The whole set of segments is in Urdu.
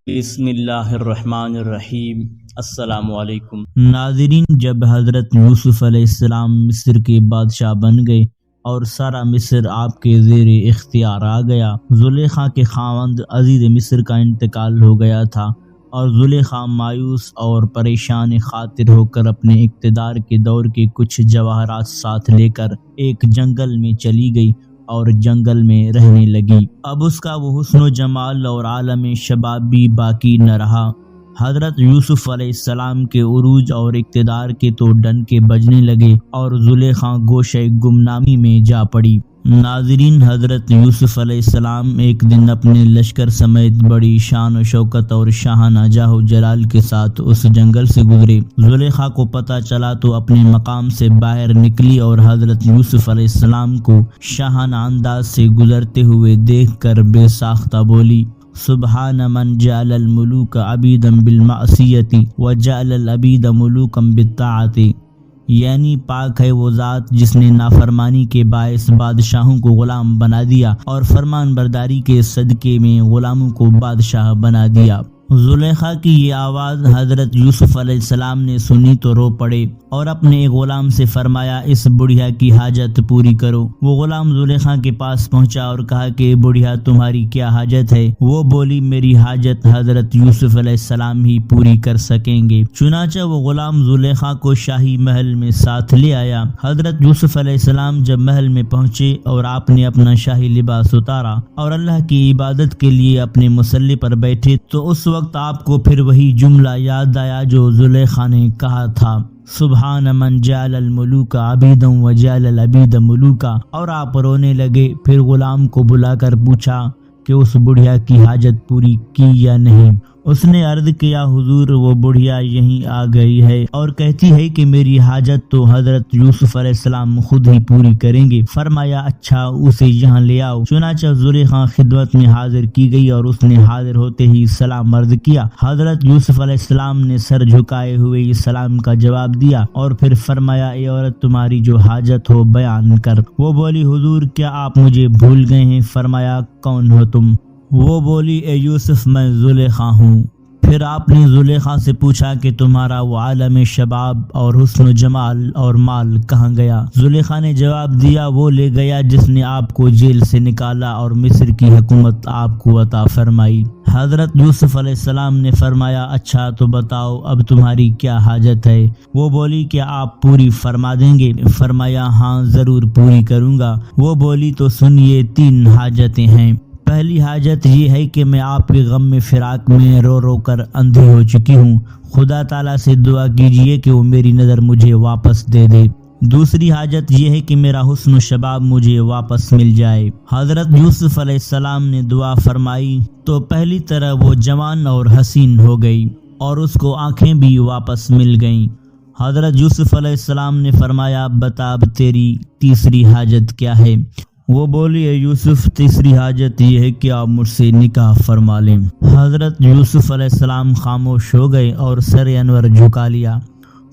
بسم اللہ الرحمن الرحیم۔ السلام علیکم ناظرین، جب حضرت یوسف علیہ السلام مصر کے بادشاہ بن گئے اور سارا مصر آپ کے زیر اختیار آ گیا، زلیخا کے خاوند عزیز مصر کا انتقال ہو گیا تھا اور زلیخا مایوس اور پریشان خاطر ہو کر اپنے اقتدار کے دور کے کچھ جواہرات ساتھ لے کر ایک جنگل میں چلی گئی اور جنگل میں رہنے لگی۔ اب اس کا وہ حسن و جمال اور عالم شباب بھی باقی نہ رہا۔ حضرت یوسف علیہ السلام کے عروج اور اقتدار کے تو ڈنکے بجنے لگے اور زلیخا گوشے گمنامی میں جا پڑی۔ ناظرین، حضرت یوسف علیہ السلام ایک دن اپنے لشکر سمیت بڑی شان و شوکت اور شاہانہ جاہ و جلال کے ساتھ اس جنگل سے گزرے۔ زلیخا کو پتہ چلا تو اپنے مقام سے باہر نکلی اور حضرت یوسف علیہ السلام کو شاہانہ انداز سے گزرتے ہوئے دیکھ کر بے ساختہ بولی، سبحان من جعل الملوک عبیدا بالمعصیۃ وجعل العبید ملوکا بالطاعۃ، یعنی پاک ہے وہ ذات جس نے نافرمانی کے باعث بادشاہوں کو غلام بنا دیا اور فرمان برداری کے صدقے میں غلاموں کو بادشاہ بنا دیا۔ زلیخا کی یہ آواز حضرت یوسف علیہ السلام نے سنی تو رو پڑے اور اپنے ایک غلام سے فرمایا، اس بڑھیا کی حاجت پوری کرو۔ وہ غلام زلیخا کے پاس پہنچا اور کہا کہ بڑھیا تمہاری کیا حاجت ہے؟ وہ بولی، میری حاجت حضرت یوسف علیہ السلام ہی پوری کر سکیں گے۔ چنانچہ وہ غلام زلیخا کو شاہی محل میں ساتھ لے آیا۔ حضرت یوسف علیہ السلام جب محل میں پہنچے اور آپ نے اپنا شاہی لباس اتارا اور اللہ کی عبادت کے لیے اپنے مصلی پر بیٹھے تو اس وقت آپ کو پھر وہی جملہ یاد آیا جو زلیخا نے کہا تھا، سبحان من جعل الملوک عبیدا وجعل العبید ملوکا، اور آپ رونے لگے۔ پھر غلام کو بلا کر پوچھا کہ اس بڑھیا کی حاجت پوری کی یا نہیں۔ اس نے عرض کیا، حضور وہ بڑھیا یہیں آ گئی ہے اور کہتی ہے کہ میری حاجت تو حضرت یوسف علیہ السلام خود ہی پوری کریں گے۔ فرمایا، اچھا اسے یہاں لے آؤ۔ چنانچہ زلیخا خدمت میں حاضر کی گئی اور اس نے حاضر ہوتے ہی سلام عرض کیا۔ حضرت یوسف علیہ السلام نے سر جھکائے ہوئے اس سلام کا جواب دیا اور پھر فرمایا، اے عورت تمہاری جو حاجت ہو بیان کر۔ وہ بولی، حضور کیا آپ مجھے بھول گئے ہیں؟ فرمایا، کون ہو تم؟ وہ بولی، اے یوسف میں زلیخا ہوں۔ پھر آپ نے زلیخا سے پوچھا کہ تمہارا وہ عالم شباب اور حسن و جمال اور مال کہاں گیا؟ زلیخا نے جواب دیا، وہ لے گیا جس نے آپ کو جیل سے نکالا اور مصر کی حکومت آپ کو عطا فرمائی۔ حضرت یوسف علیہ السلام نے فرمایا، اچھا تو بتاؤ اب تمہاری کیا حاجت ہے؟ وہ بولی، کہ آپ پوری فرما دیں گے؟ فرمایا، ہاں ضرور پوری کروں گا۔ وہ بولی، تو سنیے، 3 حاجتیں ہیں۔ پہلی حاجت یہ ہے کہ میں آپ کے غم میں فراق میں رو رو کر اندھی ہو چکی ہوں، خدا تعالیٰ سے دعا کیجئے کہ وہ میری نظر مجھے واپس دے دے۔ دوسری حاجت یہ ہے کہ میرا حسن و شباب مجھے واپس مل جائے۔ حضرت یوسف علیہ السلام نے دعا فرمائی تو پہلی طرح وہ جوان اور حسین ہو گئی اور اس کو آنکھیں بھی واپس مل گئیں۔ حضرت یوسف علیہ السلام نے فرمایا، بتا اب تیری تیسری حاجت کیا ہے؟ وہ بولی، اے یوسف تیسری حاجت یہ ہے کہ آپ مجھ سے نکاح فرما لیں۔ حضرت یوسف علیہ السلام خاموش ہو گئے اور سر انور جھکا لیا۔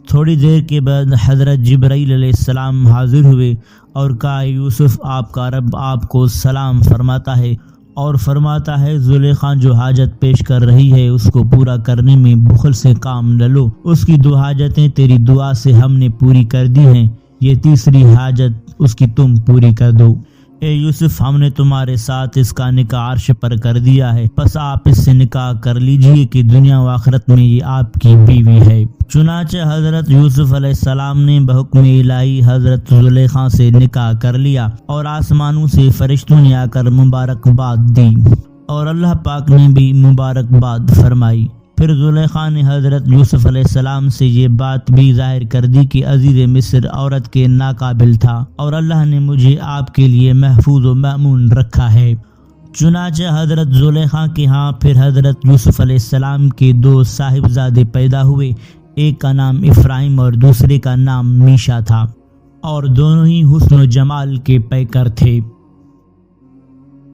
تھوڑی دیر کے بعد حضرت جبرائیل علیہ السلام حاضر ہوئے اور کہا، یوسف آپ کا رب آپ کو سلام فرماتا ہے اور فرماتا ہے زلیخا جو حاجت پیش کر رہی ہے اس کو پورا کرنے میں بخل سے کام نہ لو، اس کی 2 حاجتیں تیری دعا سے ہم نے پوری کر دی ہیں، یہ تیسری حاجت اس کی تم پوری کر دو۔ اے یوسف ہم نے تمہارے ساتھ اس کا نکاح عرش پر کر دیا ہے، پس آپ اس سے نکاح کر لیجئے کہ دنیا و آخرت میں یہ آپ کی بیوی ہے۔ چنانچہ حضرت یوسف علیہ السلام نے بحکم الہی حضرت زلیخا سے نکاح کر لیا اور آسمانوں سے فرشتوں نے آ کر مبارکباد دی اور اللہ پاک نے بھی مبارکباد فرمائی۔ پھر زلیخا نے حضرت یوسف علیہ السلام سے یہ بات بھی ظاہر کر دی کہ عزیز مصر عورت کے ناقابل تھا اور اللہ نے مجھے آپ کے لیے محفوظ و مأمون رکھا ہے۔ چنانچہ حضرت زلیخا کے ہاں پھر حضرت یوسف علیہ السلام کے 2 صاحبزادے پیدا ہوئے، ایک کا نام افراہیم اور دوسرے کا نام میشا تھا اور دونوں ہی حسن و جمال کے پیکر تھے۔